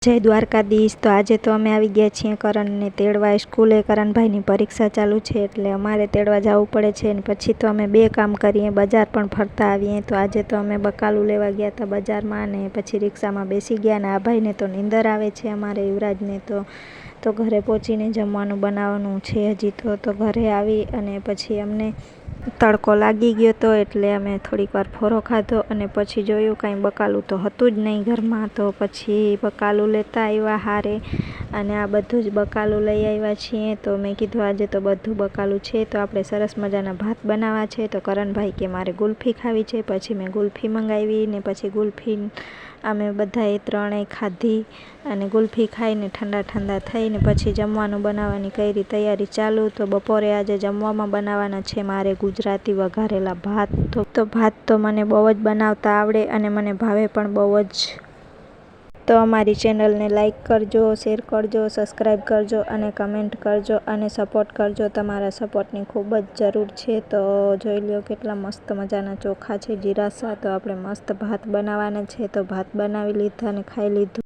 જય દ્વારકાધીશ। તો આજે તો અમે આવી ગયા છીએ કરણને તેડવા સ્કૂલે। કરણભાઈની પરીક્ષા ચાલુ છે એટલે અમારે તેડવા જવું પડે છે ને પછી તો અમે બે કામ કરીએ, બજાર પણ ફરતા આવીએ। તો આજે તો અમે બકાલું લેવા ગયા હતા બજારમાં ને પછી રિક્ષામાં બેસી ગયા ને આ ભાઈને તો નીંદર આવે છે અમારે યુવરાજને તો ઘરે પહોંચીને જમવાનું બનાવવાનું છે હજી તો ઘરે આવી અને પછી અમને તડકો લાગી ગયો તો એટલે અમે થોડીક વાર ફોરો ખાધો અને પછી જોયું કાંઈ બકાલું તો હતું જ નહીં ઘરમાં। તો પછી બકાલું લેતા આવ્યા હારે અને આ બધું જ બકાલું લઈ આવ્યા છીએ। તો મેં કીધું આજે તો બધું બકાલું છે તો આપણે સરસ મજાના ભાત બનાવવા છે। તો કરણભાઈ કે મારે ગુલ્ફી ખાવી છે, પછી મેં ગુલ્ફી મંગાવી ને પછી ગુલ્ફી અમે બધાએ ત્રણેય ખાધી અને ગુલ્ફી ખાઈને ઠંડા થઈને પછી જમવાનું બનાવવાની કરી તૈયારી ચાલુ। તો બપોરે આજે જમવામાં બનાવવાના છે મારે ગુજરાતી વઘારેલા ભાત। તો ભાત તો મને બહુ જ બનાવતા આવડે અને મને ભાવે પણ બહુ જ। તો અમારી ચેનલને લાઈક કરજો, શેર કરજો, સબસ્ક્રાઈબ કરજો અને કમેન્ટ કરજો અને સપોર્ટ કરજો। તમારા સપોર્ટની ખૂબ જ જરૂર છે। તો જોઈ લો કેટલા મસ્ત મજાના ચોખા છે જીરાસા। તો આપણે મસ્ત ભાત બનાવવાના છે તો ભાત બનાવી લીધા અને ખાઈ લીધું।